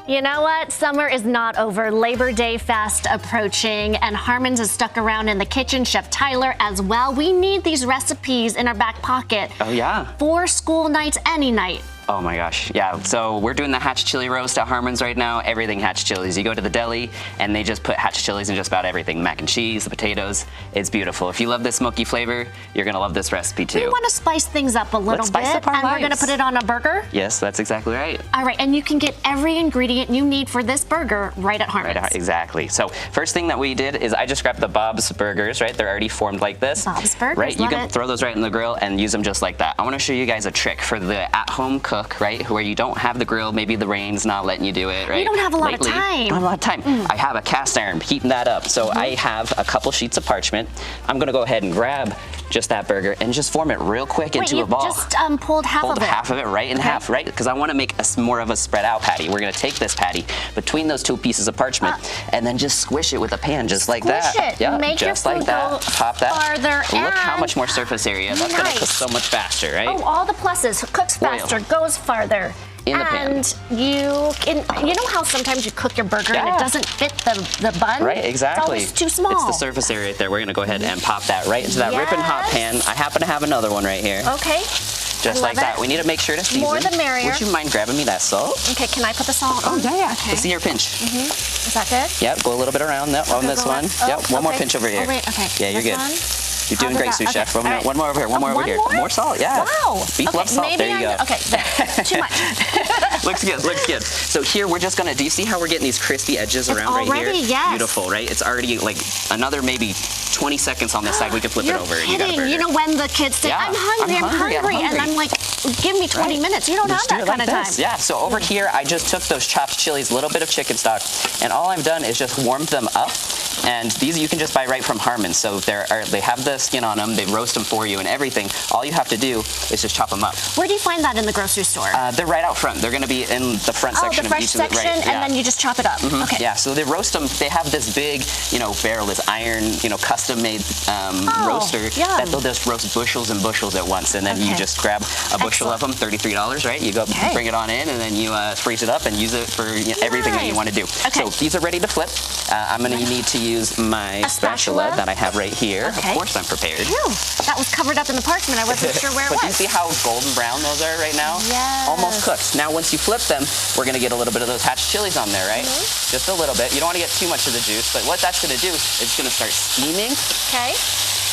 You know what? Summer is not over. Labor Day fast approaching, and Harmons is stuck around in the kitchen. Chef Tyler as well. We need these recipes in our back pocket. Oh, yeah. For school nights, any night. Oh my gosh, yeah. So we're doing the hatch chili roast at Harmons right now. Everything hatch chilies. You go to the deli and they just put hatch chilies in just about everything. Mac and cheese, the potatoes. It's beautiful. If you love this smoky flavor, you're gonna love this recipe too. We want to spice things up a little bit, and we're gonna put it on a burger. Yes, that's exactly right. All right, and you can get every ingredient you need for this burger right at Harmons. Right, exactly. So first thing that we did is I just grabbed the Bob's burgers, right? They're already formed like this. Bob's burgers, right? You can throw those right in the grill and use them just like that. I want to show you guys a trick for the at-home cook, right? Where you don't have the grill, maybe the rain's not letting you do it, right? You don't have a lot Lately, of time. I don't have a lot of time. I have a cast iron, heating that up. So I have a couple sheets of parchment. I'm gonna go ahead and grab just that burger and just form it real quick into a ball. Just pulled half of it. Half of it right in half, right? Because I want to make more of a spread out patty. We're gonna take this patty between those two pieces of parchment and then just squish it with a pan, just like that. Squish it. Yeah, Make just your like food that. go Pop that. farther. Look how much more surface area. That's gonna cook so much faster, right? Oh, all the pluses. Cooks faster, goes farther. In the pan. You know how sometimes you cook your burger and it doesn't fit the bun? Right, exactly. It's always too small. It's the surface area right there. We're gonna go ahead and pop that right into that ripping hot pan. I happen to have another one right here. Okay. Just like that. We need to make sure to season. More the merrier. Would you mind grabbing me that salt? Okay, can I put the salt on? Oh, yeah. Okay. Let's see your pinch. Is that good? Yep, go a little bit around on this one. Yep, one more pinch over here. Oh, wait, okay. Yeah, you're good. You're doing great, sous chef. One more over here. One more over here. More salt, yeah. Wow. Beef loves salt. There you go. Okay, too much. Looks good, looks good. So here we're just gonna, do you see how we're getting these crispy edges around right here? Yes. Beautiful, right? It's already like another maybe 20 seconds on this side. We can flip it over and you got a burger. You know when the kids say, I'm hungry, and I'm like, give me 20 minutes. You don't have that kind of time. Yeah, so over here, I just took those chopped chilies, a little bit of chicken stock, and all I've done is just warmed them up. And these you can just buy right from Harmons. So they have the skin on them, they roast them for you and everything. All you have to do is just chop them up. Where do you find that in the grocery store? They're right out front. They're gonna be in the front section of each of the, and then you just chop it up. Okay. Yeah, so they roast them, they have this big, barrel, this iron, custom made roaster that they'll just roast bushels and bushels at once. And then you just grab a bushel of them, $33, right? You go bring it on in and then you freeze it up and use it for everything that you want to do. Okay. So these are ready to flip. I'm gonna need to use my spatula that I have right here. Okay. Of course I'm prepared. Phew, that was covered up in the parchment. I wasn't sure where it was. But do you see how golden brown those are right now? Yes. Almost cooked. Now once you flip them, we're gonna get a little bit of those hatch chilies on there, right? Just a little bit. You don't want to get too much of the juice, but what that's gonna do is it's gonna start steaming. Okay.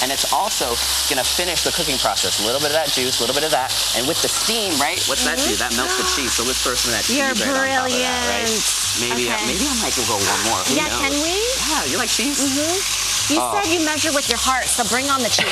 And it's also gonna finish the cooking process. A little bit of that juice, a little bit of that. And with the steam, right, what's that do? That melts the cheese. So let's throw some of that cheese right on top of that, right? Maybe I might go one more. Who knows? Can we? Yeah, you like cheese? You said you measure with your heart, so bring on the cheese.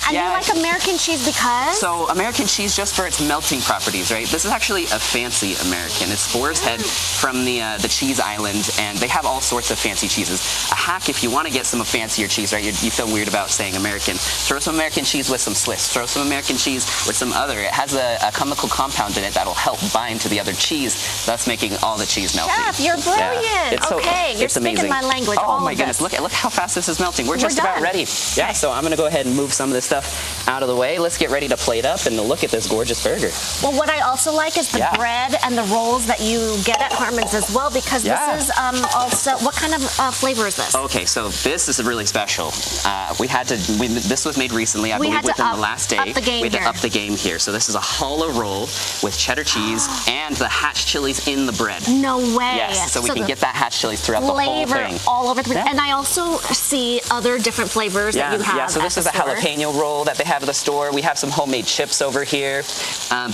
And you like American cheese because? So American cheese just for its melting properties, right? This is actually a fancy American. It's Boar's Head from the cheese island, and they have all sorts of fancy cheeses. A hack if you want to get some fancier cheese, right? You feel weird about saying American. Throw some American cheese with some Swiss. Throw some American cheese with some other. It has a chemical compound in it that'll help bind to the other cheese, thus making all the cheese melty. Chef, you're brilliant. Yeah. You're speaking my language. Oh my goodness, look how fast this is melting. We're just about ready. Yeah, so I'm gonna go ahead and move some of this stuff out of the way. Let's get ready to plate up and look at this gorgeous burger. Well, what I also like is the bread and the rolls that you get at Harmons as well, because this is also, what kind of flavor is this? Okay, so this is really special. This was made recently, I believe within the last day. We had to up the game here. So this is a hollow roll with cheddar cheese and the hatch chilies in the bread. No way. Yes, so we can get that hatch chilies throughout the whole thing. All over the bread. And I also see other different flavors that you have. Yeah, so this is a jalapeno roll that they have at the store. We have some homemade chips over here.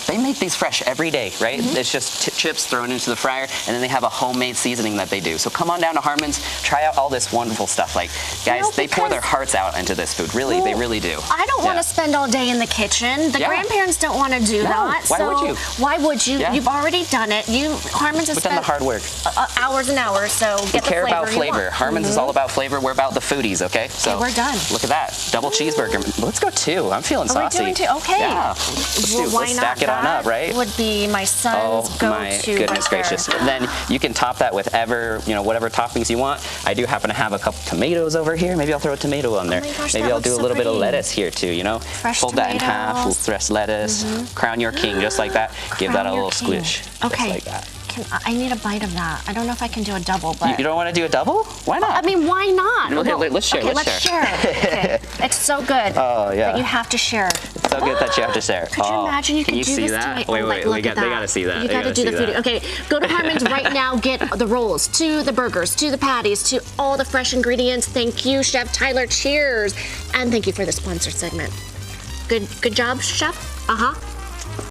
They make these fresh every day, right? It's just chips thrown into the fryer, and then they have a homemade seasoning that they do. So come on down to Harmons, try out all this wonderful stuff. Like, guys, they pour their hearts out into this food. Really, they really do. I don't want to spend all day in the kitchen. The grandparents don't want to do that. Why would you? Why would you? You've already done it. Harmons has done the hard work. Hours and hours, so get the flavor. We care about flavor. Harmons is all about flavor. We're about the foodies, okay? So we're done. Look at that. Double cheeseburger. Let's go two. I'm feeling saucy. Are we doing two? Okay. Yeah. Let's stack it on up, right? Would be my son's go-to. Oh my goodness gracious. Then you can top that with whatever toppings you want. I do happen to have a couple tomatoes over here. Maybe I'll throw a tomato on there. Maybe I'll do a little bit of lettuce here too, Fresh Fold that in half, fresh lettuce. Crown your king, just like that. Give that a little squish. Okay. Just like that. I need a bite of that. I don't know if I can do a double, but You don't want to do a double? Why not? I mean, why not? Okay, let's share. Okay, let's share. Okay. It's so good. Oh, yeah. That you have to share. It's so good that you have to share. Could you imagine you could can do you see this that? to Wait, like, they gotta see that. You They gotta do see the that. video. Okay, go to Harmons right now. Get the rolls, to the burgers, to the patties, to all the fresh ingredients. Thank you, Chef Tyler. Cheers, and thank you for the sponsor segment. Good job, Chef.